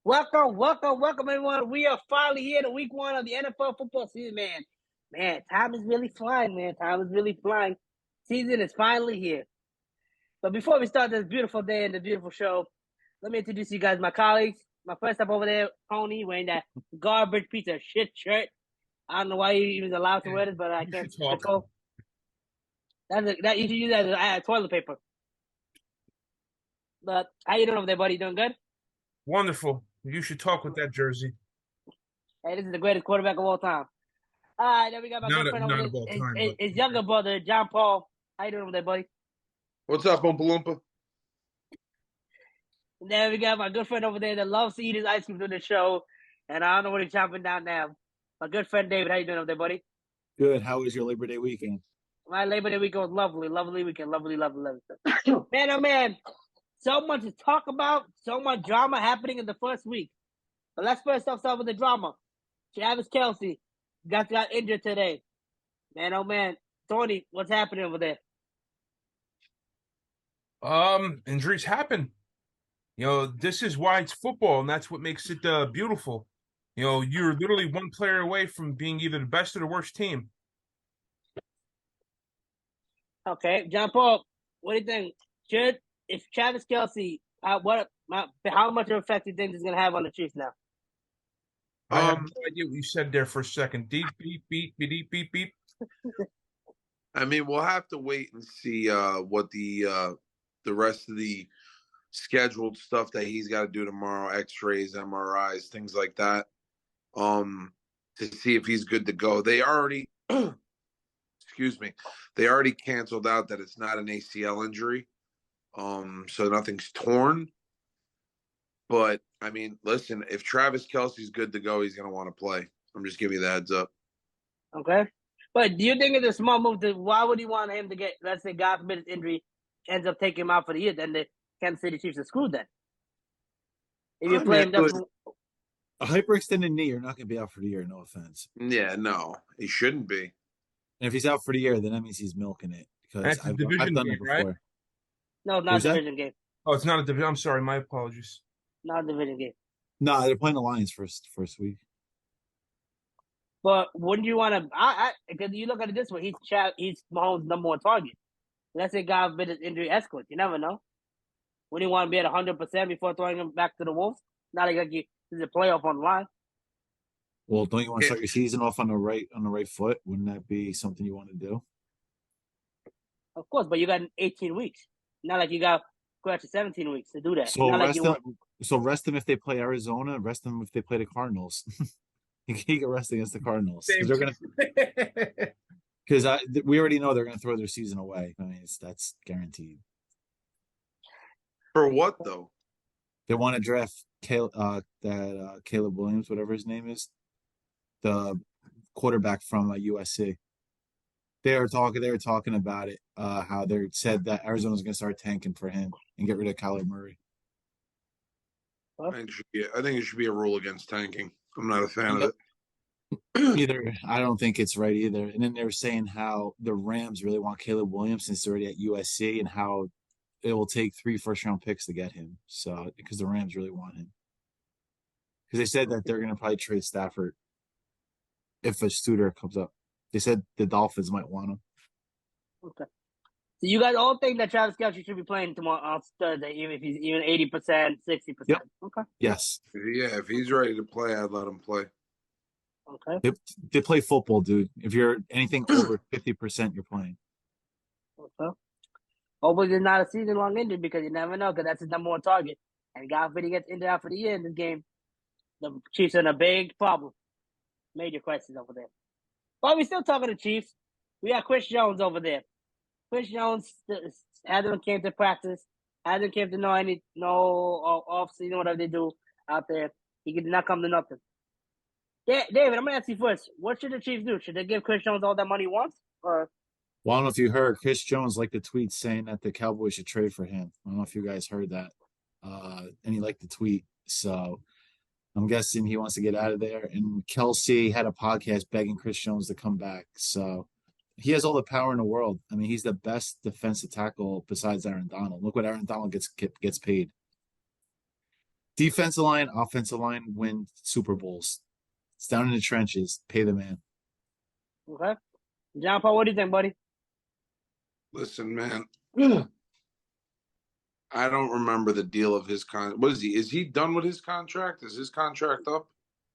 Welcome, everyone. We are finally here to week one of the NFL football season, man. Man, time is really flying, man. Time is really flying. Season is finally here. But before we start this beautiful day and the beautiful show, let me introduce you guys, my colleagues. My first up over there, Tony, wearing that garbage piece of shit shirt. I don't know why you even allowed to wear this, but I can't control. That you should use that as toilet paper. But how you doing over there, buddy? Doing good? Wonderful. You should talk with that jersey. Hey, this is the greatest quarterback of all time. All right, then we got my good friend over there. His younger brother, John Paul. How you doing over there, buddy? What's up, Oompa Loompa? And then we got my good friend over there that loves to eat his ice cream during the show. And I don't know what he's chomping down now. My good friend David, how you doing over there, buddy? Good. How was your Labor Day weekend? My Labor Day weekend was lovely weekend. Lovely. Man, oh man. So much to talk about. So much drama happening in the first week. But let's first start with the drama. Travis Kelce got injured today. Man, oh man. Tony, what's happening over there? Injuries happen. This is why it's football, and that's what makes it beautiful. You're literally one player away from being either the best or the worst team. Okay, John Paul, what do you think? If Travis Kelce, how much of an effect do you think is going to have on the Chiefs now? I have no idea what you said there for a second. Deep, beep, beep, beep, beep, beep. I mean, we'll have to wait and see what the rest of the scheduled stuff that he's got to do tomorrow, X-rays, MRIs, things like that, to see if he's good to go. They already, they already canceled out that it's not an ACL injury, so nothing's torn. But, I mean, listen, if Travis Kelce's good to go, he's going to want to play. I'm just giving you the heads up. Okay. But do you think it's a small move? Why would he want him to get, let's say, God forbid, his injury ends up taking him out for the year? Then the Kansas City Chiefs are screwed then. If you play him, a hyperextended knee, you're not going to be out for the year, no offense. Yeah, no, he shouldn't be. And if he's out for the year, then that means he's milking it. Because I've done it before. Right? No, not a division game. Oh, it's not a division. I'm sorry, my apologies. Not a division game. No, they're playing the Lions first week. But wouldn't you want to? Because you look at it this way, he's Mahomes' number one target. Let's say God forbid his injury escalates. You never know. Wouldn't you want to be at 100% before throwing him back to the Wolves? Not like there's a playoff on the line. Well, don't you want to start your season off on the right foot? Wouldn't that be something you want to do? Of course, but you got 18 weeks. Not like you got go after 17 weeks to do that. So rest them if they play Arizona. Rest them if they play the Cardinals. You can rest against the Cardinals because we already know they're going to throw their season away. I mean, that's guaranteed. For what though? They want to draft Caleb Williams, whatever his name is, the quarterback from USC. They were talking about it. How they said that Arizona's going to start tanking for him and get rid of Kyler Murray. I think it should be a rule against tanking. I'm not a fan of it. Either. I don't think it's right either. And then they were saying how the Rams really want Caleb Williams since they're already at USC, and how it will take 3 first-round picks to get him. So because the Rams really want him, because they said that they're going to probably trade Stafford if a suitor comes up. They said the Dolphins might want him. Okay. So you guys all think that Travis Kelce should be playing tomorrow on Thursday, even if he's even 80%, 60%? Yep. Okay. Yes. Yeah, if he's ready to play, I'd let him play. Okay. They play football, dude. If you're anything over 50%, you're playing. Okay. Hopefully it's not a season-long injury because you never know because that's his number one target. And God forbid he gets injured out for the year in this game, the Chiefs are in a big problem. Major crisis over there. But we're still talking to Chiefs. We got Chris Jones over there. Chris Jones hasn't came to practice, hasn't came to no off-season, whatever they do out there. He did not come to nothing. Yeah, David, I'm going to ask you first. What should the Chiefs do? Should they give Chris Jones all that money he wants? Or? Well, I don't know if you heard. Chris Jones liked the tweet saying that the Cowboys should trade for him. I don't know if you guys heard that. And he liked the tweet. So I'm guessing he wants to get out of there. And Kelce had a podcast begging Chris Jones to come back. So he has all the power in the world. I mean, he's the best defensive tackle besides Aaron Donald. Look what Aaron Donald gets paid. Defensive line, offensive line win Super Bowls. It's down in the trenches. Pay the man. Okay. John Paul, what do you think, buddy? Listen, man. I don't remember the deal of his What is he? Is he done with his contract? Is his contract up?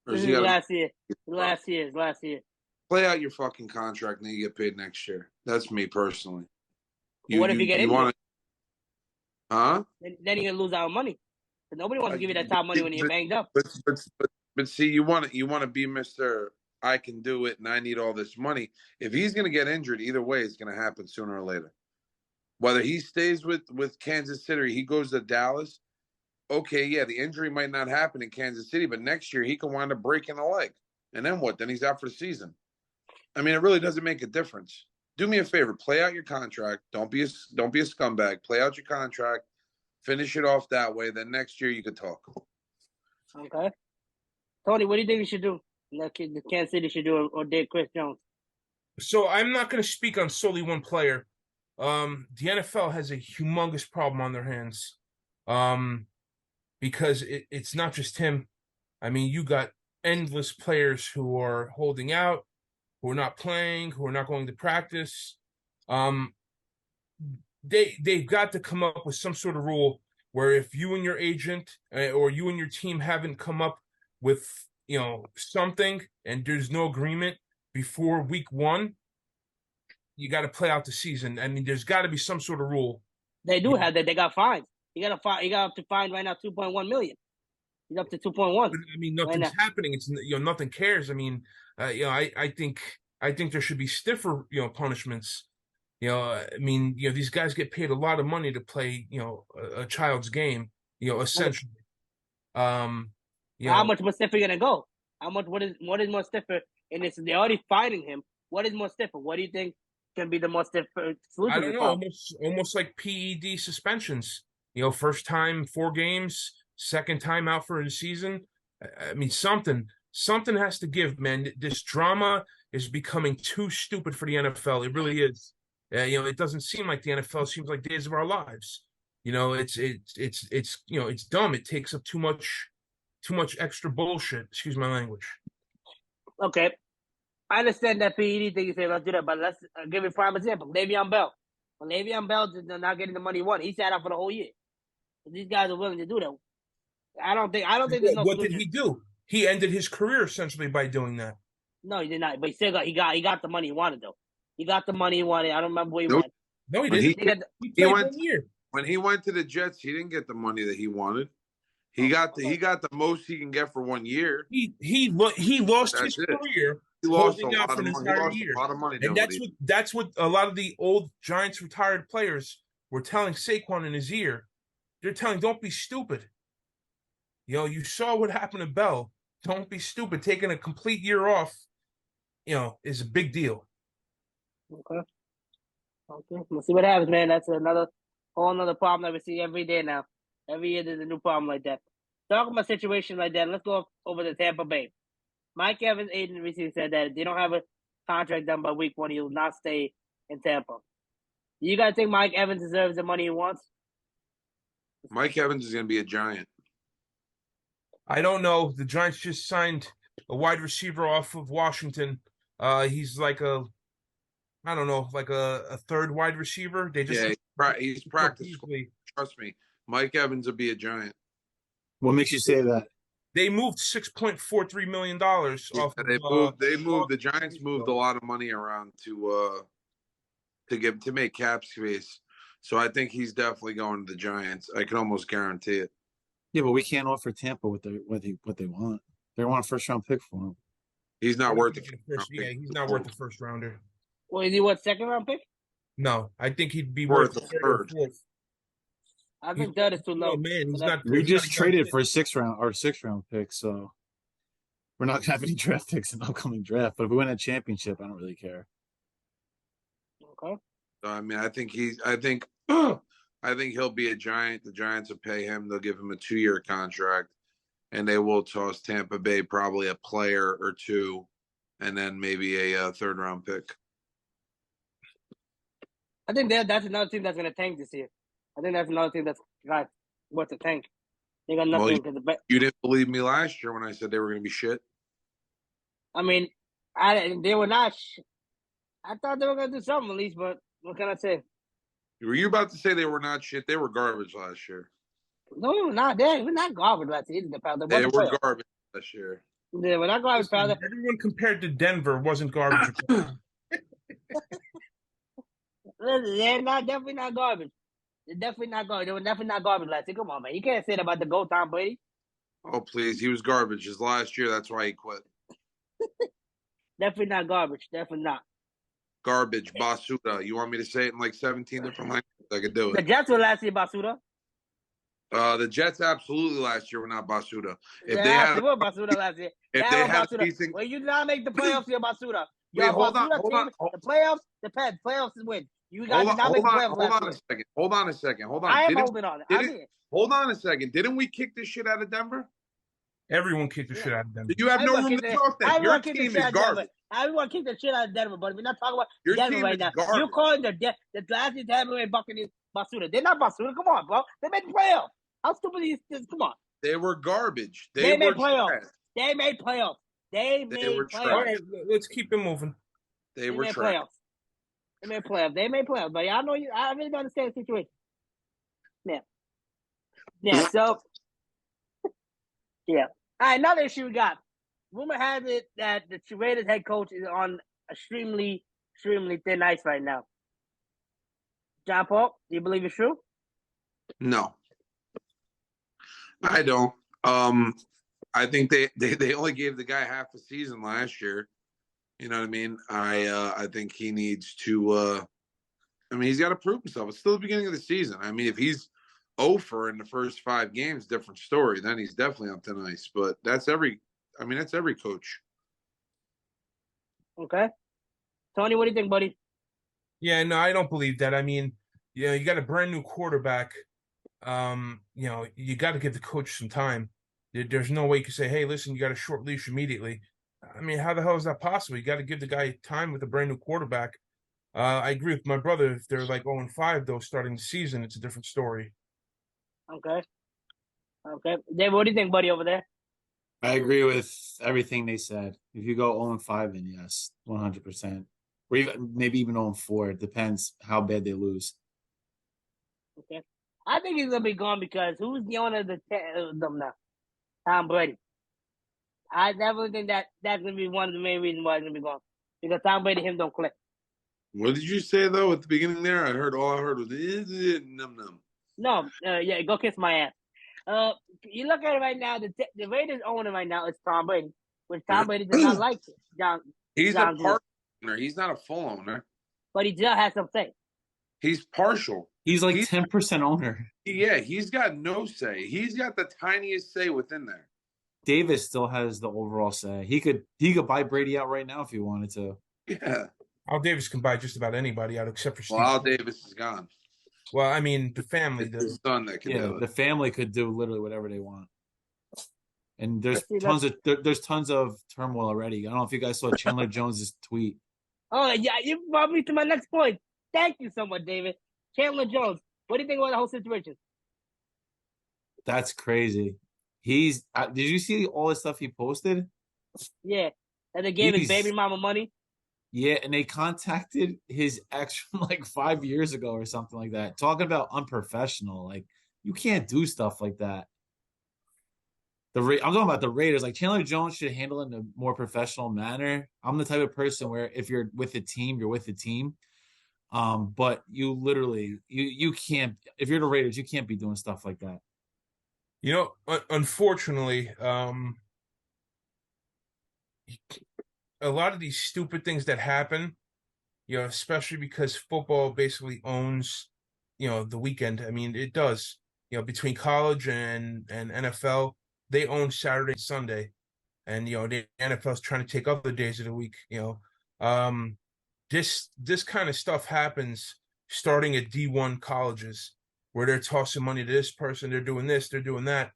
Or is he Last year. Last year. Play out your fucking contract and then you get paid next year. That's me personally. What if you get injured? Wanna, huh? Then you're gonna lose out on money. But nobody wants to give you that top money when you're banged up. But see, you want to be Mr. I can do it and I need all this money. If he's gonna get injured, either way, it's gonna happen sooner or later. Whether he stays with Kansas City or he goes to Dallas, okay, yeah, the injury might not happen in Kansas City, but next year he can wind up breaking a leg. And then what? Then he's out for the season. I mean, it really doesn't make a difference. Do me a favor, play out your contract. Don't be a scumbag. Play out your contract, finish it off that way. Then next year you could talk. Okay. Tony, what do you think you should do? The Kansas City should do or did Chris Jones? So I'm not going to speak on solely one player. The NFL has a humongous problem on their hands. Because it's not just him. I mean, you got endless players who are holding out, who are not playing, who are not going to practice. They've got to come up with some sort of rule where if you and your agent or you and your team haven't come up with something and there's no agreement before week 1, you got to play out the season. I mean, there's got to be some sort of rule. They do have that. They got fines. He got up to fine right now $2.1 million. He's up to 2.1. I mean, nothing's happening. It's nothing cares. I mean, I think there should be stiffer punishments. I mean, these guys get paid a lot of money to play a child's game. Essentially. How much more stiffer you gonna go? What is more stiffer? And they're already fining him. What is more stiffer? What do you think can be the most stiffer solution? I don't know. Almost like PED suspensions. First time 4 games, second time out for the season. I mean, something has to give, man. This drama is becoming too stupid for the NFL. It really is. It doesn't seem like the NFL. It seems like Days of Our Lives. It's dumb. It takes up too much extra bullshit. Excuse my language. Okay, I understand that PED thing. You say let's do that, but let's give you a prime example. Le'Veon Bell. When Le'Veon Bell is not getting the money he wanted, he sat out for the whole year. These guys are willing to do that. I don't think there's no. What did he do? He ended his career essentially by doing that. No, he did not. But he still got the money he wanted though. He got the money he wanted. I don't remember what he wanted. No, he didn't. He played 1 year. When he went to the Jets, he didn't get the money that he wanted. He got the most he can get for 1 year. He lost his career. He lost a lot of money. And that's what a lot of the old Giants retired players were telling Saquon in his ear. They're telling, don't be stupid. You saw what happened to Bell. Don't be stupid. Taking a complete year off, is a big deal. Okay. We'll see what happens, man. That's whole another problem that we see every day now. Every year there's a new problem like that. Talking about a situation like that, let's go over to Tampa Bay. Mike Evans' agent recently said that if they don't have a contract done by week 1, he will not stay in Tampa. Do you guys think Mike Evans deserves the money he wants? Mike Evans is going to be a Giant. I don't know. The Giants just signed a wide receiver off of Washington. He's like a third wide receiver. He's practiced. Trust me, Mike Evans will be a Giant. What makes you say that? They moved $6.43 million off. The Giants moved a lot of money around to make cap space. So I think he's definitely going to the Giants. I can almost guarantee it. Yeah, but we can't offer Tampa what they want. They want a first-round pick for him. He's not worth it. He's not worth the first rounder. Well, is he what, second-round pick? No, I think he'd be worth the third. I think that is too low. Oh man, he's not. We just traded for a six-round pick, so we're not gonna have any draft picks in the upcoming draft. But if we win a championship, I don't really care. Okay. I mean, I think he'll be a Giant. The Giants will pay him. They'll give him a 2-year contract, and they will toss Tampa Bay probably a player or two, and then maybe a third-round pick. I think that's another team that's going to tank this year. I think that's another team that's got worth the tank. They got Well, nothing. you didn't believe me last year when I said they were going to be shit. I mean, they were not. I thought they were going to do something at least, but what can I say? Were you about to say they were not shit? They were garbage last year. No, we were not. They were not garbage last year. They were garbage last year. They were not garbage, pal. Everyone compared to Denver wasn't garbage. Listen, they're definitely not garbage. They're definitely not garbage. They were definitely not garbage last year. Come on, man. You can't say that about the GOAT Tom Brady. Oh, please. He was garbage his last year. That's why he quit. Definitely not garbage. Definitely not. Garbage. Basuda. You want me to say it in like 17 different languages? I could do it. The Jets were last year, Basuda. The Jets absolutely last year were not Basuda. They were Basuda last year. If they had Basuda. a decent... When you not make the playoffs, you're Basuda. Wait, hold on. The playoffs depends. Playoffs is win. You guys did not make the playoffs last year. Hold on a second. I am holding on. Hold on a second. Didn't we kick this shit out of Denver? Everyone kicked the shit out of Denver. You have no room to talk that. Your team is garbage. Everyone kicked the shit out of Denver, but we're not talking about your Denver right now. Garbage. You're calling the last year Tampa Bay Buccaneers Basuda. They're not Basuda. Come on, bro. They made the playoffs. How stupid is this? Come on. They were garbage. They made playoffs. They made playoffs. They made playoffs. All right, let's keep it moving. They were made playoffs. They made playoffs. They made playoffs. But I know you. I really don't understand the situation. Yeah. So, yeah. All right. Another issue we got. Rumor has it that the Raiders head coach is on extremely thin ice right now. John Paul, do you believe it's true? No, I don't. I think they only gave the guy half a season last year. You know what I mean? I think he needs to. He's got to prove himself. It's still the beginning of the season. I mean, if he's over in the first 5 games, different story. Then he's definitely on thin ice. But that's every coach. Okay. Tony, what do you think, buddy? Yeah, no, I don't believe that. I mean, you got a brand new quarterback. You got to give the coach some time. There's no way you can say, hey, listen, you got a short leash immediately. I mean, how the hell is that possible? You got to give the guy time with a brand new quarterback. I agree with my brother. If they're like 0-5, though, starting the season, it's a different story. Okay. Dave, what do you think, buddy, over there? I agree with everything they said. If you go 0-5, then yes, 100%. Or maybe even 0-4. It depends how bad they lose. Okay. I think he's going to be gone because who's the owner of them now? Tom Brady. I definitely think that's going to be one of the main reasons why he's going to be gone. Because Tom Brady and him don't click. What did you say, though, at the beginning there? All I heard was num-num. No, yeah, go kiss my ass. You look at it right now, the Raiders owner right now is Tom Brady, which Tom Brady does not like. He's a partial owner. He's not a full owner. But he still has some say. He's partial. He's like 10% owner. Yeah, he's got no say. He's got the tiniest say within there. Davis still has the overall say. He could buy Brady out right now if he wanted to. Yeah. Al Davis can buy just about anybody out except for Steve. Well, Al Davis is gone. Well, I mean, the family does. His son that can do it. The family could do literally whatever they want. And there's tons of turmoil already. I don't know if you guys saw Chandler Jones's tweet. Oh yeah, you brought me to my next point. Thank you so much, David. Chandler Jones. What do you think about the whole situation? That's crazy. Did you see all the stuff he posted? Yeah, and they gave his baby mama money. Yeah, and they contacted his ex from like 5 years ago or something like that. Talking about unprofessional. Like, you can't do stuff like that. I'm talking about the Raiders. Like, Chandler Jones should handle it in a more professional manner. I'm the type of person where if you're with a team, you're with the team. But you literally, you can't, if you're the Raiders, you can't be doing stuff like that. You know, unfortunately, a lot of these stupid things that happen, especially because football basically owns, the weekend. I mean, it does, between college and NFL, they own Saturday and Sunday. And, the NFL is trying to take other days of the week, This kind of stuff happens starting at D1 colleges where they're tossing money to this person, they're doing this, they're doing that.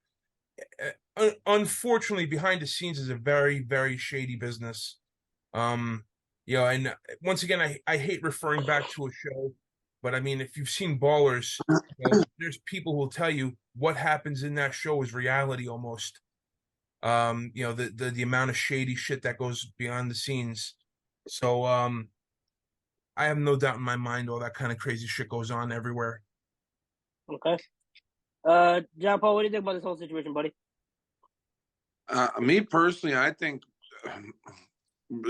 Unfortunately, behind the scenes is a very, very shady business. And once again, I hate referring back to a show, But I mean, if you've seen Ballers, there's people who will tell you what happens in that show is reality almost. The amount of shady shit that goes behind the scenes. So I have no doubt in my mind all that kind of crazy shit goes on everywhere. Okay. John Paul, what do you think about this whole situation, buddy? Me personally, I think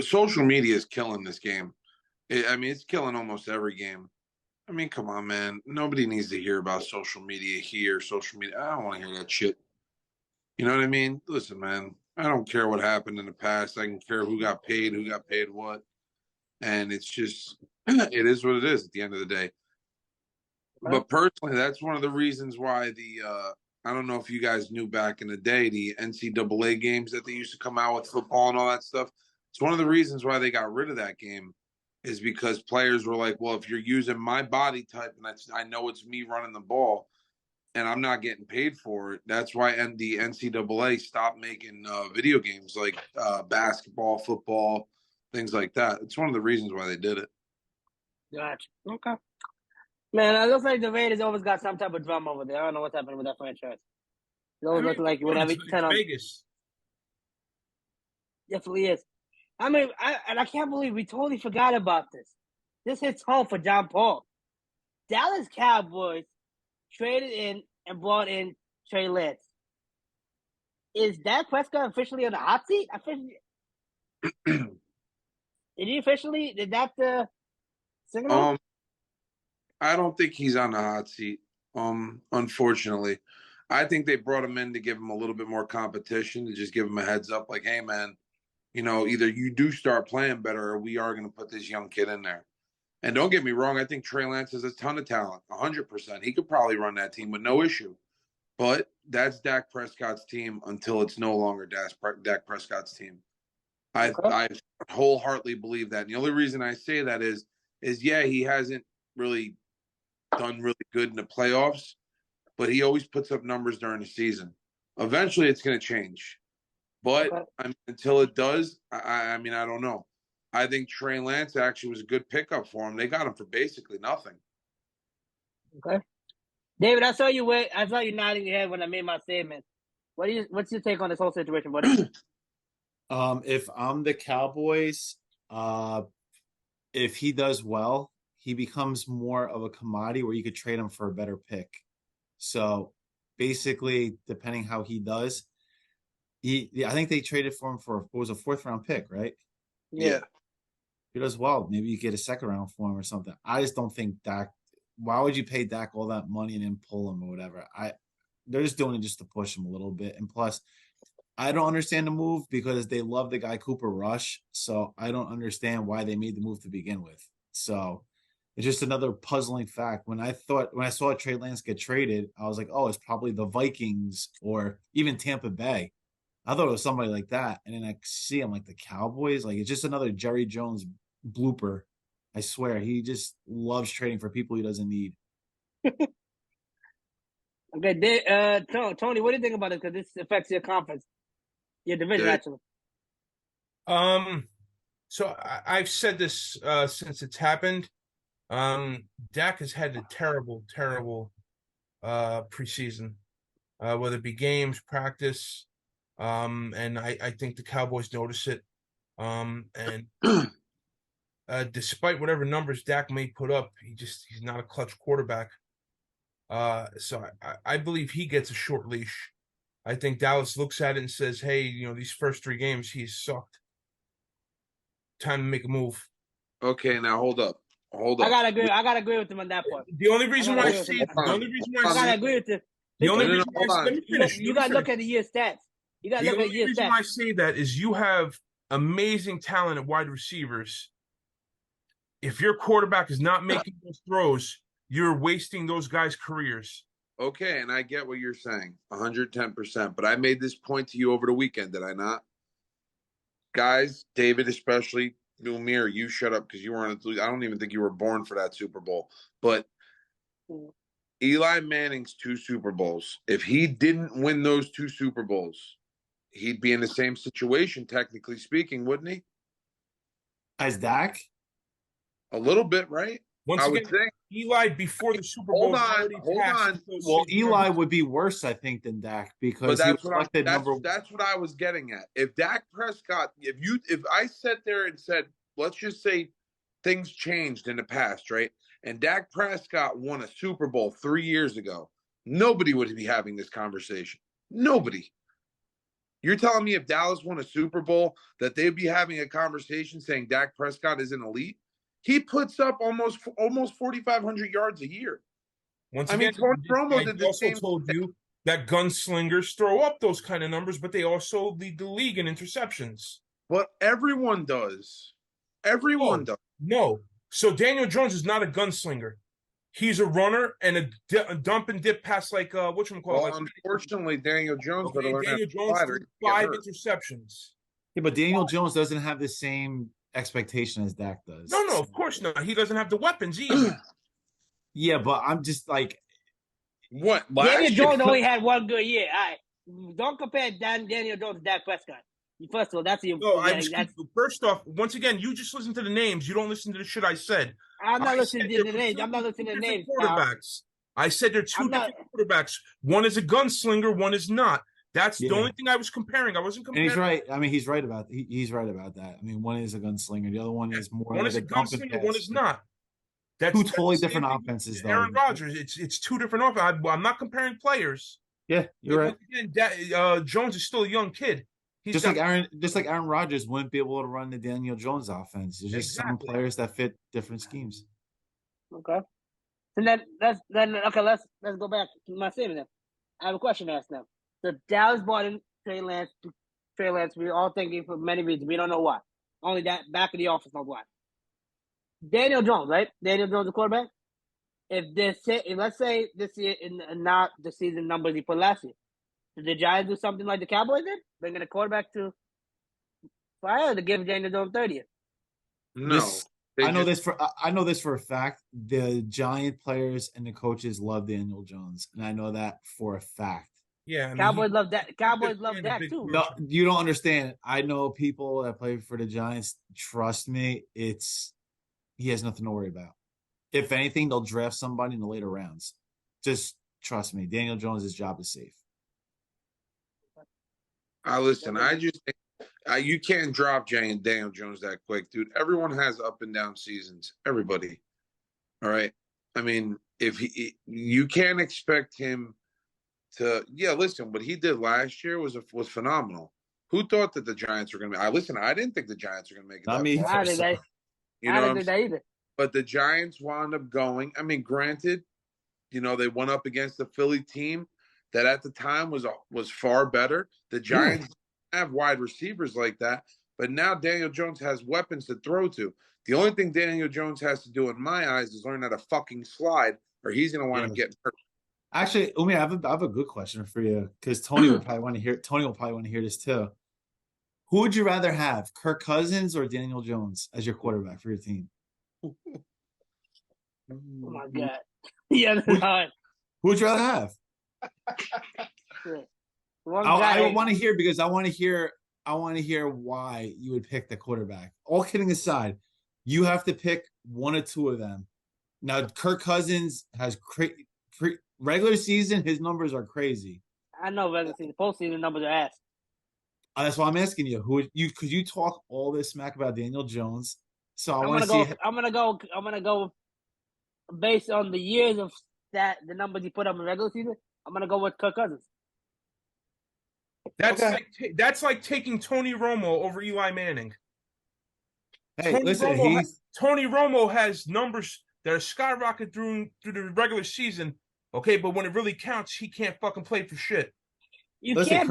social media is killing this game. It's killing almost every game. I mean, come on, man. Nobody needs to hear about social media here. Social media. I don't want to hear that shit. You know what I mean? Listen, man. I don't care what happened in the past. I can care who got paid what. And it's just, it is what it is at the end of the day. But personally, that's one of the reasons why I don't know if you guys knew back in the day, the NCAA games that they used to come out with football and all that stuff. It's one of the reasons why they got rid of that game is because players were like, well, if you're using my body type and I know it's me running the ball and I'm not getting paid for it, that's why the NCAA stopped making video games like basketball, football, things like that. It's one of the reasons why they did it. Gotcha. Okay. Man, it looks like the Raiders always got some type of drama over there. I don't know what's happening with that franchise. It always looks like whenever you turn on Vegas. Definitely is. I mean, I can't believe we totally forgot about this. This hits home for John Paul. Dallas Cowboys traded in and brought in Trey Lance. Is Dak Prescott officially on the hot seat? Did that the signal? I don't think he's on the hot seat. Unfortunately, I think they brought him in to give him a little bit more competition, to just give him a heads up, like, hey, man, either you do start playing better or we are going to put this young kid in there. And don't get me wrong, I think Trey Lance has a ton of talent, 100%. He could probably run that team with no issue. But that's Dak Prescott's team until it's no longer Dak Prescott's team. I wholeheartedly believe that. And the only reason I say that is yeah, he hasn't really done really good in the playoffs, but he always puts up numbers during the season. Eventually, it's going to change. But until it does, I mean, I don't know. I think Trey Lance actually was a good pickup for him. They got him for basically nothing. Okay. David, I saw you nodding your head when I made my statement. What's your take on this whole situation, buddy? If I'm the Cowboys, if he does well, he becomes more of a commodity where you could trade him for a better pick. So basically, depending how he does, I think they traded for him for what was a 4th-round pick, right? Yeah. If he does well, maybe you get a 2nd-round for him or something. I just don't think Dak. Why would you pay Dak all that money and then pull him or whatever? They're just doing it just to push him a little bit. And plus, I don't understand the move because they love the guy Cooper Rush. So I don't understand why they made the move to begin with. So it's just another puzzling fact. When I saw Trey Lance get traded, I was like, oh, it's probably the Vikings or even Tampa Bay. I thought it was somebody like that. And then I see him like the Cowboys. Like, it's just another Jerry Jones blooper. I swear, he just loves trading for people he doesn't need. Okay, Tony, what do you think about it? Because this affects your conference, your division, actually. So I've said this since it's happened. Dak has had a terrible, terrible preseason, whether it be games, practice, and I think the Cowboys notice it. And despite whatever numbers Dak may put up, he's not a clutch quarterback. So I believe he gets a short leash. I think Dallas looks at it and says, hey, these first 3 games, he's sucked. Time to make a move. Okay, now hold up. I gotta agree with him on that part. The only reason why I gotta agree with him. The only reason let me finish. You gotta look at the year stats. The only reason why I say that is you have amazing talent at wide receivers. If your quarterback is not making those throws, you're wasting those guys' careers. Okay, and I get what you're saying, 110%. But I made this point to you over the weekend, did I not? Guys, David especially, Lumir, you shut up because you weren't. I don't even think you were born for that Super Bowl. But Eli Manning's 2 Super Bowls, if he didn't win those 2 Super Bowls, he'd be in the same situation, technically speaking, wouldn't he? As Dak? A little bit, right? Once I again, would think. Eli before the Super Bowl. Hold on. Well, Eli would be worse, I think, than Dak because he was selected number. That's what I was getting at. If Dak Prescott, if I sat there and said, let's just say things changed in the past, right? And Dak Prescott won a Super Bowl 3 years ago, nobody would be having this conversation. Nobody. You're telling me if Dallas won a Super Bowl that they'd be having a conversation saying Dak Prescott is an elite? He puts up almost 4,500 yards a year. Once again, Tony Romo did the also same. told you that gunslingers throw up those kind of numbers, but they also lead the league in interceptions. But everyone does. Everyone does. No. So Daniel Jones is not a gunslinger. He's a runner and a dump and dip pass like whatchamacallit. Well, unfortunately, Daniel Jones. Okay, Daniel Jones threw 5 interceptions. Yeah, but Daniel Jones doesn't have the same expectation as Dak does. No, of course not. He doesn't have the weapons either. Yeah, but I'm just like, what? Daniel Jones only had one good year. All right, don't compare Daniel Jones to Dak Prescott. First of all, that's your. First off, once again, you just listen to the names. You don't listen to the shit I said. I'm not listening to the names. I'm not listening to the names. Quarterbacks. I said there are two different quarterbacks. One is a gunslinger. One is not. That's the only thing I was comparing. I wasn't comparing. And he's right. I mean, he's right about that. I mean, one is a gunslinger. The other one is more. One is a gunslinger. One is not. That's two totally different offenses. Though. Aaron Rodgers. It's two different offenses. I'm not comparing players. Yeah, you're right. Again, Jones is still a young kid. Just like Aaron Rodgers wouldn't be able to run the Daniel Jones offense. There's just some players that fit different schemes. Okay. And then let's go back to my statement. Then I have a question to ask now. So Dallas bought in Trey Lance. We're all thinking for many reasons. We don't know why. Only that back of the office knows why. Daniel Jones, right? Daniel Jones, the quarterback. If let's say this year and not the season numbers he put last year, did the Giants do something like the Cowboys did, bringing a quarterback to fire to give Daniel Jones 30th? No, I know this for a fact. The Giant players and the coaches love Daniel Jones, and I know that for a fact. Yeah, Cowboys love that. Cowboys love that too. No, you don't understand. I know people that play for the Giants. Trust me, he has nothing to worry about. If anything, they'll draft somebody in the later rounds. Just trust me. Daniel Jones' job is safe. Listen, I just think you can't drop Daniel Jones that quick, dude. Everyone has up and down seasons. Everybody. All right. I mean, you can't expect him to. Yeah, listen. What he did last year was phenomenal. Who thought that the Giants were going to be? I didn't think the Giants were going to make it. Not me. I didn't think that either. But the Giants wound up going. I mean, granted, they went up against the Philly team that at the time was far better. The Giants have wide receivers like that, but now Daniel Jones has weapons to throw to. The only thing Daniel Jones has to do, in my eyes, is learn how to fucking slide, or he's going to wind up getting hurt. Actually, Umi, I have a good question for you because Tony will probably want to hear this too. Who would you rather have, Kirk Cousins or Daniel Jones as your quarterback for your team? Oh my God! Yeah, who would you rather have? I want to hear because I want to hear why you would pick the quarterback. All kidding aside, you have to pick one or two of them. Now, Kirk Cousins has regular season. His numbers are crazy. I know regular season, postseason numbers are ass. That's why I'm asking you. Because you talk all this smack about Daniel Jones. So I'm gonna go based on the years of the numbers he put up in the regular season. I'm gonna go with Kirk Cousins. That's like taking Tony Romo over Eli Manning. Hey, Tony Romo has numbers that are skyrocketed through the regular season. Okay, but when it really counts, he can't fucking play for shit. You can't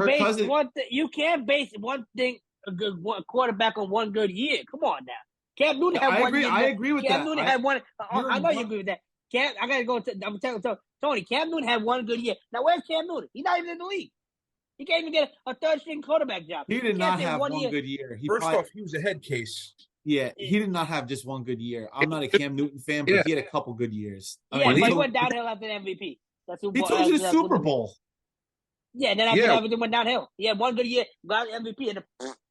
base one thing a quarterback on one good year. Come on now. Cam Newton had one year. I agree with Cam that. Newton had one. I know you agree with that. I gotta go. I'm telling Tony. Cam Newton had one good year. Now where's Cam Newton? He's not even in the league. He can't even get a third-string quarterback job. He did not have one good year. First off, he was a head case. Yeah, he did not have just one good year. I'm not a Cam Newton fan, but he had a couple good years. But he went downhill after the MVP. He took you to the Super Bowl. Yeah, then after everything went downhill. He had one good year, got MVP.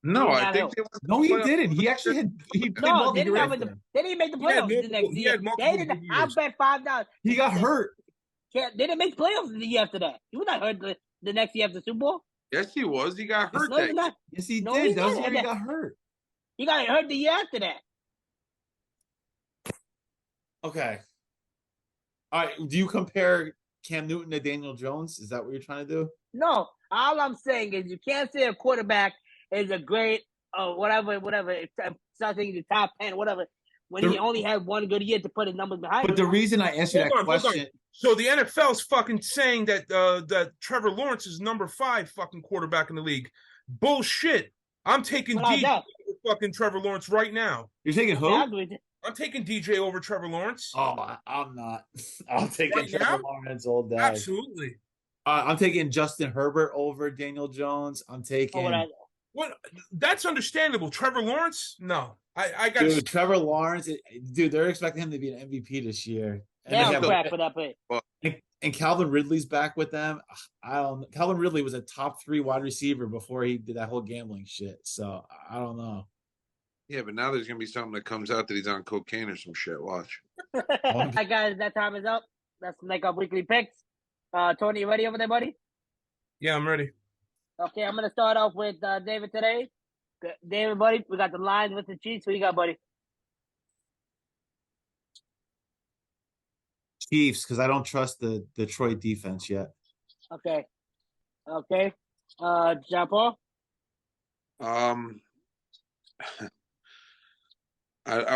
No, He I got think help. they went to No, the he playoffs. didn't. He actually had he played No, well the they year didn't, after. they didn't make the He had playoffs the next multiple. He year. had multiple good I years. bet $5. He got hurt. They didn't make playoffs the year after that. He was not hurt the next year after the Super Bowl. Yes, he was. He got hurt No, that he's year. not. Yes, he No, did. he's That was the not. year he got hurt. He got hurt the year after that. Okay. All right. Do you compare Cam Newton to Daniel Jones? Is that what you're trying to do? No, all I'm saying is you can't say a quarterback is a great whatever. Something in the top 10, whatever. When he only had one good year to put his numbers behind. But the reason I asked you that question, So the NFL's fucking saying that that Trevor Lawrence is number 5 fucking quarterback in the league. Bullshit. I'm taking DJ over fucking Trevor Lawrence right now. You're taking who? I'm taking DJ over Trevor Lawrence. Oh, I'm not. I'm taking Right Trevor now? Lawrence all day. Absolutely. I'm taking Justin Herbert over Daniel Jones. I'm taking. What? That's understandable. Trevor Lawrence? No. I got Dude, Trevor Lawrence. Dude, they're expecting him to be an MVP this year. And crap for that play. And Calvin Ridley's back with them. I don't know. Calvin Ridley was a top 3 wide receiver before he did that whole gambling shit. So I don't know. Yeah, but now there's gonna be something that comes out that he's on cocaine or some shit. Watch. All right, guys, that time is up. Let's make our weekly picks. Tony, you ready over there, buddy? Yeah, I'm ready. Okay, I'm gonna start off with David today. David, buddy, we got the Lions with the Chiefs. Who you got, buddy? Chiefs, because I don't trust the Detroit defense yet. Okay. John Paul? I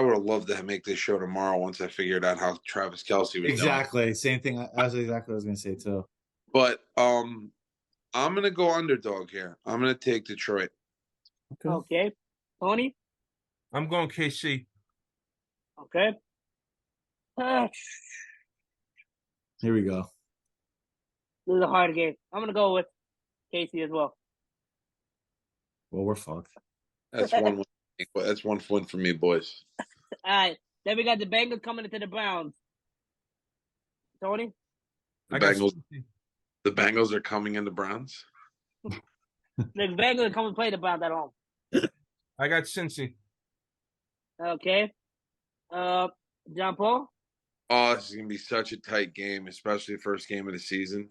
would have loved to make this show tomorrow once I figured out how Travis Kelce was exactly doing. Same thing. That's exactly what I was gonna say too. But I'm gonna go underdog here. I'm gonna take Detroit. Okay. Tony? I'm going KC. Okay. Here we go. This is a hard game. I'm gonna go with KC as well. Well, we're fucked. That's one win. That's one win for me, boys. All right. Then we got the Bengals coming into the Browns. Tony? The Bengals are coming into Browns. The Bengals are coming to play the Browns at home. I got Cincy. Okay. John Paul? Oh, this is gonna be such a tight game, especially the first game of the season.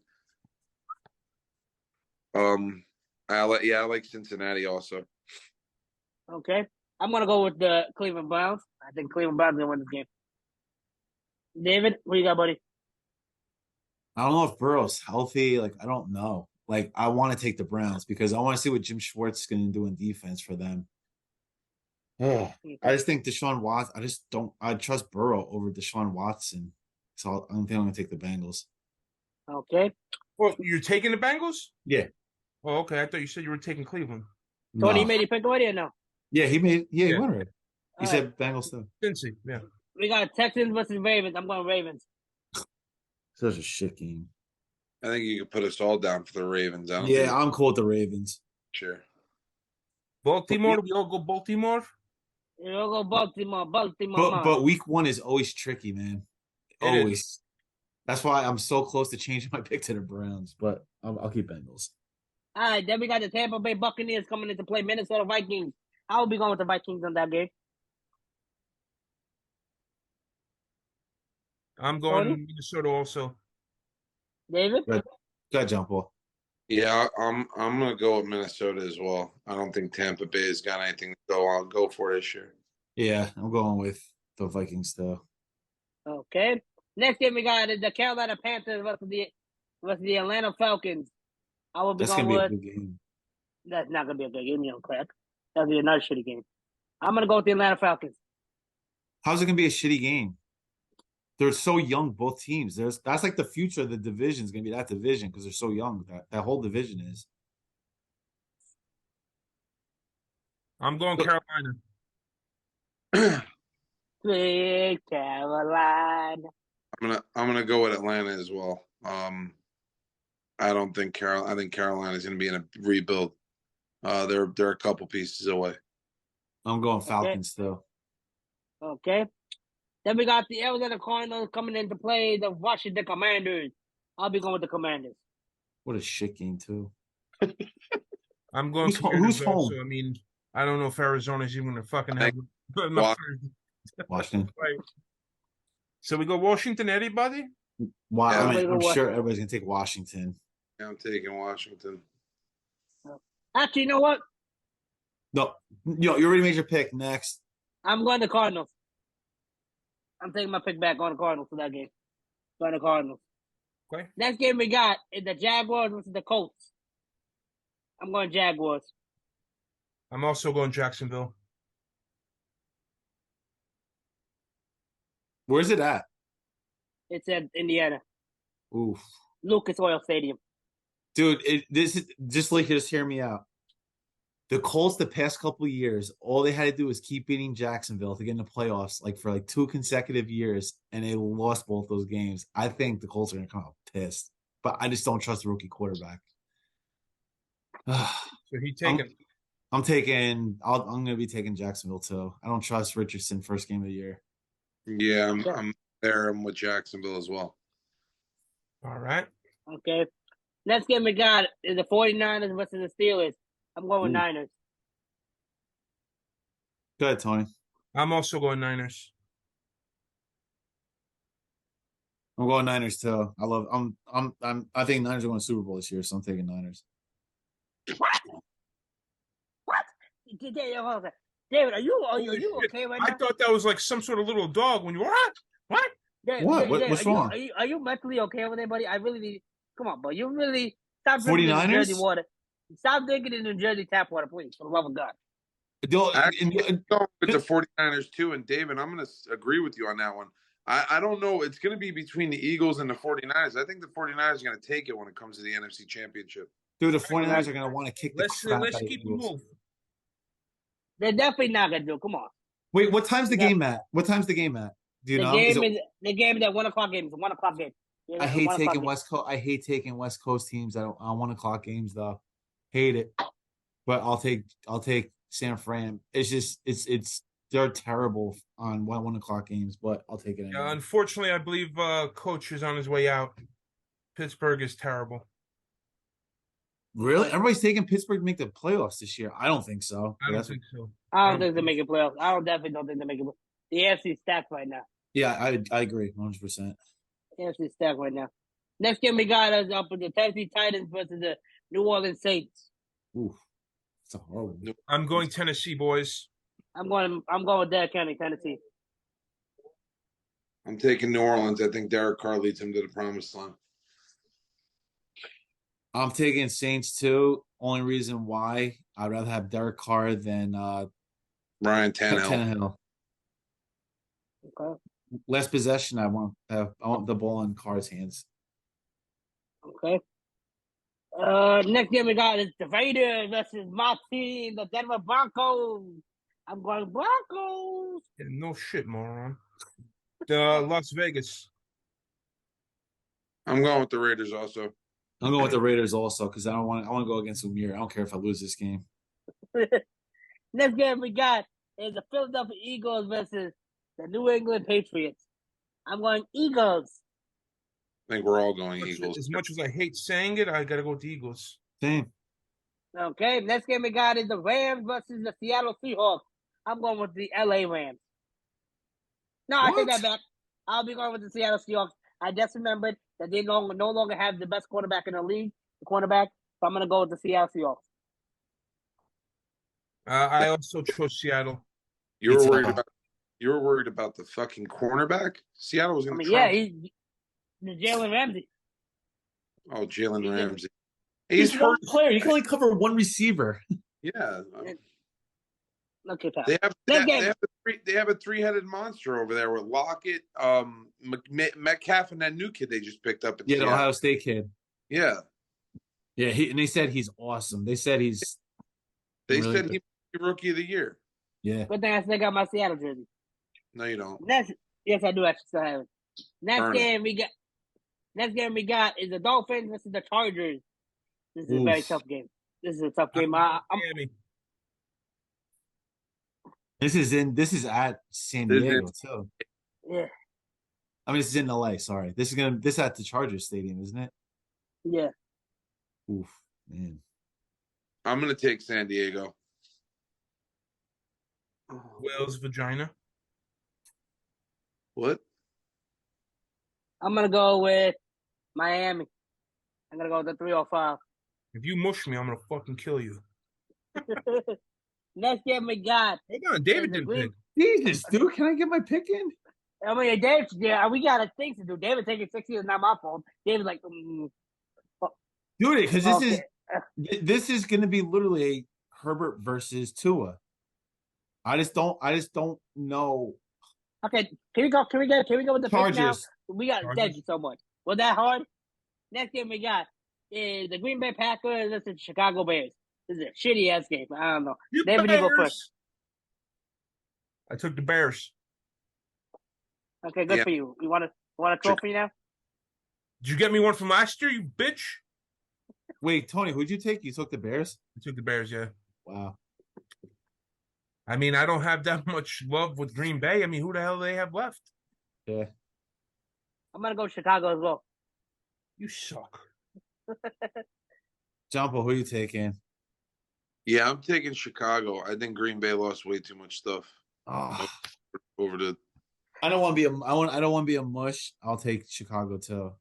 I like Cincinnati also. Okay. I'm gonna go with the Cleveland Browns. I think Cleveland Browns are gonna win this game. David, what you got, buddy? I don't know if Burrow's healthy. Like, I don't know. Like, I want to take the Browns because I want to see what Jim Schwartz is going to do in defense for them. I just think Deshaun Watson. I trust Burrow over Deshaun Watson. So I don't think I'm going to take the Bengals. Okay. Well, you're taking the Bengals? Yeah. Oh, okay. I thought you said you were taking Cleveland. Tony, you made your pick already or no? Yeah, he went already. He said Bengals too. Cincy, yeah. We got Texans versus Ravens. I'm going Ravens. Such a shit game. I think you could put us all down for the Ravens. I'm cool with the Ravens. Sure. Baltimore, we all go Baltimore? We all go Baltimore. But week 1 is always tricky, man. Always. That's why I'm so close to changing my pick to the Browns, but I'll keep Bengals. All right, then we got the Tampa Bay Buccaneers coming into play Minnesota Vikings. I will be going with the Vikings on that game. I'm going Minnesota also. David? Go ahead, John Paul. Yeah, I'm gonna go with Minnesota as well. I don't think Tampa Bay has got anything to go for this year. Yeah, I'm going with the Vikings though. Okay. Next game we got the Carolina Panthers versus the Atlanta Falcons. I will be That's going gonna with. Be a good game. That's not gonna be a good game, you know, crack. That'll be another shitty game. I'm gonna go with the Atlanta Falcons. How's it gonna be a shitty game? They're so young, both teams. That's like the future of the division is gonna be that division because they're so young. That whole division is. I'm going Carolina. Sweet Carolina. I'm gonna go with Atlanta as well. I don't think I think Carolina's gonna be in a rebuild. They're a couple pieces away. I'm going Falcons still. Okay. Then we got the Arizona Cardinals coming into play the Washington Commanders. I'll be going with the Commanders. What a shit game too. I'm going. Who's home? I mean, I don't know if Arizona's even going to fucking have Wa- Washington. Right. So we go Washington, anybody? Wow, Yeah. I'm sure everybody's gonna take Washington. I'm taking Washington. Actually, you know what? No, you already made your pick. Next, I'm going to Cardinals. I'm taking my pick back on the Cardinals for that game. Going to Cardinals. Okay. Next game we got is the Jaguars versus the Colts. I'm going Jaguars. I'm also going Jacksonville. where's it at? It's at Indiana. Oof, Lucas Oil Stadium. dude, this is just hear me out. The Colts, the past couple of years, all they had to do was keep beating Jacksonville to get in the playoffs, like for like 2 consecutive years, and they lost both those games. I think the Colts are gonna come out pissed, but I just don't trust the rookie quarterback. So he taking. I'm taking. I'm going to be taking Jacksonville too. I don't trust Richardson first game of the year. Yeah, I'm there. I'm with Jacksonville as well. All right. Okay. Next game we got is the 49ers versus the Steelers. I'm going with Niners. Go ahead, Tony. I'm also going Niners. I'm going Niners too. I think Niners are going to Super Bowl this year, so I'm taking Niners. What? David, are you okay right now? I thought that was like some sort of little dog when you were what? What's wrong? Are you mentally okay over there, buddy? I really need. Come on, bro. You really stop 49ers? drinking New Jersey water. Stop drinking the New Jersey tap water, please, for the love of God. Actually, I'm going with the 49ers too, and David, I'm going to agree with you on that one. I don't know. It's going to be between the Eagles and the 49ers. I think the 49ers are going to take it when it comes to the NFC Championship. Dude, the 49ers are going to want to kick the crap Let's out of keep the it Eagles. moving. They're definitely not gonna do it. Come on. Wait, what time's the game at? Do you know? The game is at 1:00 game. It's a 1:00 game. I hate taking West Coast. I hate taking West Coast teams. I don't 1:00 games though. Hate it. But I'll take San Fran. It's just they're terrible on 1:00 games, but I'll take it anyway. Unfortunately, I believe Coach is on his way out. Pittsburgh is terrible. Really? Everybody's taking Pittsburgh to make the playoffs this year. I don't think so. I don't think so. I don't think they're making playoffs. Definitely don't think they're making playoffs. The AFC is stacked right now. Yeah, I agree 100%. The AFC is stacked right now. Next game we got is up with the Tennessee Titans versus the New Orleans Saints. Ooh, it's a horrible. I'm going Tennessee, boys. I'm going with Derrick Henry, Tennessee. I'm taking New Orleans. I think Derek Carr leads him to the promised land. I'm taking Saints too. Only reason why I'd rather have Derek Carr than Ryan Tannehill. Okay. Less possession. I want the ball in Carr's hands. Okay. Next game we got is the Raiders versus my team, the Denver Broncos. I'm going Broncos. Yeah, no shit, moron. The Las Vegas. I'm going with the Raiders also. I'm going with the Raiders also because I want to go against Umir. I don't care if I lose this game. Next game we got is the Philadelphia Eagles versus the New England Patriots. I'm going Eagles. I think we're all going Eagles. As much as I hate saying it, I got to go with the Eagles. Same. Okay, next game we got is the Rams versus the Seattle Seahawks. I'm going with the LA Rams. No, I take that back. I'll be going with the Seattle Seahawks. I just remembered that they no longer have the best quarterback in the league, the cornerback. So I'm going to go with the Seattle Seahawks. I also chose Seattle. You were worried about the fucking cornerback? Seattle was going to yeah, he's Jalen Ramsey. Oh, Jalen Ramsey. He's one player. He can only cover one receiver. Yeah. Okay, pal. They have a three-headed monster over there with Lockett, Metcalf, and that new kid they just picked up. The Ohio State kid. Yeah. Yeah, and they said he's awesome. They said he's. They said he's rookie of the year. Yeah. Good thing I still got my Seattle jersey. No, you don't. Yes, I do actually still have it. Next game we got is the Dolphins versus the Chargers. This is a very tough game. This is a tough game. This is at San Diego too. Yeah. I mean, this is in LA. Sorry, this is at the Chargers Stadium, isn't it? Yeah. Oof, man. I'm gonna take San Diego. Whale's vagina. What? I'm gonna go with Miami. I'm gonna go with the 305. If you mush me, I'm gonna fucking kill you. Next game we got Hold on, is David the didn't Green. pick. Jesus, dude, can I get my pick in? I mean, David. Yeah, we got things to do. David taking 60 is not my fault. David's like, Dude, because okay. this is going to be literally a Herbert versus Tua. I just don't know. Okay, can we go? Can we go with the pick now? Chargers. We got thank you so much. Was that hard? Next game we got is the Green Bay Packers versus the Chicago Bears. This is a shitty ass game. I don't know. You David, you go first. Bears. I took the Bears. Okay, good Yeah. for you. You want a trophy now? Did you get me one from last year, you bitch? Wait, Tony, who'd you take? You took the Bears? I took the Bears, yeah. Wow. I mean, I don't have that much love with Green Bay. I mean, who the hell do they have left? Yeah. I'm gonna go Chicago as well. You suck. Jumbo, who are you taking? Yeah, I'm taking Chicago. I think Green Bay lost way too much stuff Oh, over the. I don't want to be I don't want to be a mush. I'll take Chicago too.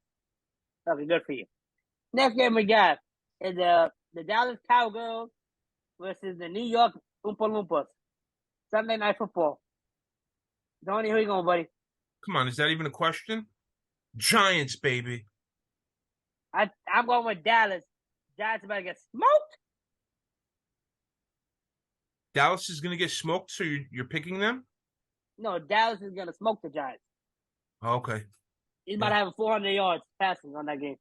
Okay, good for you. Next game we got is the Dallas Cowgirls versus the New York Oompa Loompas. Sunday Night Football. Tony, who you going, buddy? Come on, is that even a question? Giants, baby. I'm going with Dallas. Giants about to get smoked. Dallas is going to get smoked, so you're picking them? No, Dallas is gonna smoke the Giants. Okay. He's about to have 400 yards passing on that game.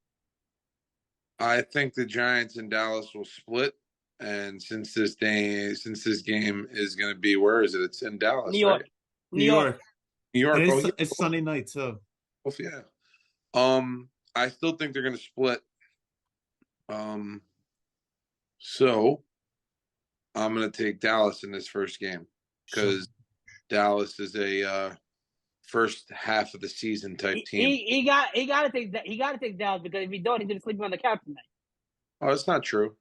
I think the Giants and Dallas will split, and since this game is going to be, where is it? It's in Dallas, New York. right? New York. New York. And Oh, yeah. it's Sunday night too. Oh, yeah. I still think they're going to split. So I'm going to take Dallas in this first game because Dallas is a first half of the season type team. He got to take Dallas because if he don't, he's gonna sleep on the couch tonight. Oh, that's not true.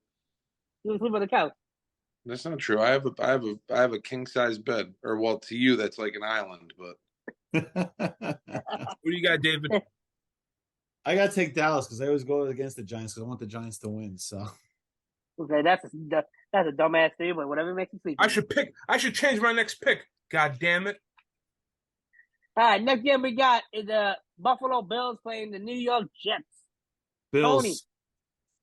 He's gonna sleep on the couch. That's not true. I have a king size bed, or well, to you that's like an island, but Who do you got, David? I gotta take Dallas because I always go against the Giants because I want the Giants to win. So Okay, that's a dumbass thing, but whatever makes you sleep. I should change my next pick. God damn it. All right, next game we got is the Buffalo Bills playing the New York Jets. Bills. Tony.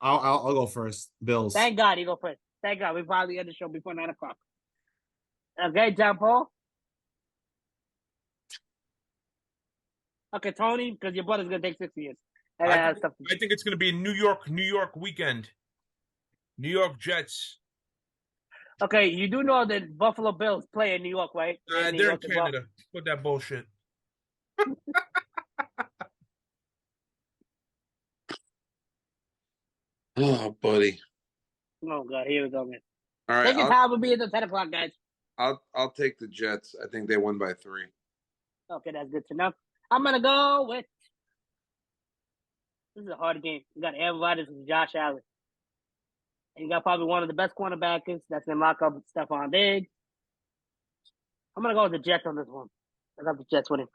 I'll go first. Bills. Thank God you go first. Thank God we probably end the show before 9 o'clock. Okay, John Paul. Okay, Tony, because your brother's gonna take 6 years. I think it's going to be a New York weekend. New York Jets. Okay, you do know that Buffalo Bills play in New York, right? They're in Canada. Put that bullshit. oh, buddy. Oh God, here we go, man. All right, Take your time. We'll be at the 10 o'clock, guys. I'll take the Jets. I think they won by 3. Okay, that's good to know. I'm gonna go with. This is a hard game. You got Aaron Rodgers and Josh Allen. And you got probably one of the best cornerbacks that's gonna lock up Stephon Diggs. I'm gonna go with the Jets on this one. I got the Jets winning.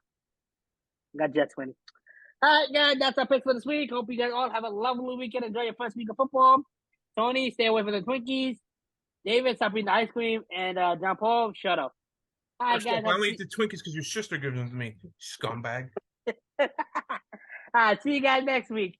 I got Jets winning. All right, guys, that's our picks for this week. Hope you guys all have a lovely weekend. Enjoy your first week of football. Tony, stay away from the Twinkies. David, stop eating the ice cream. And John Paul, shut up. All right, First guys. off, I only eat the Twinkies because your sister gives them to me. Scumbag. All right, see you guys next week.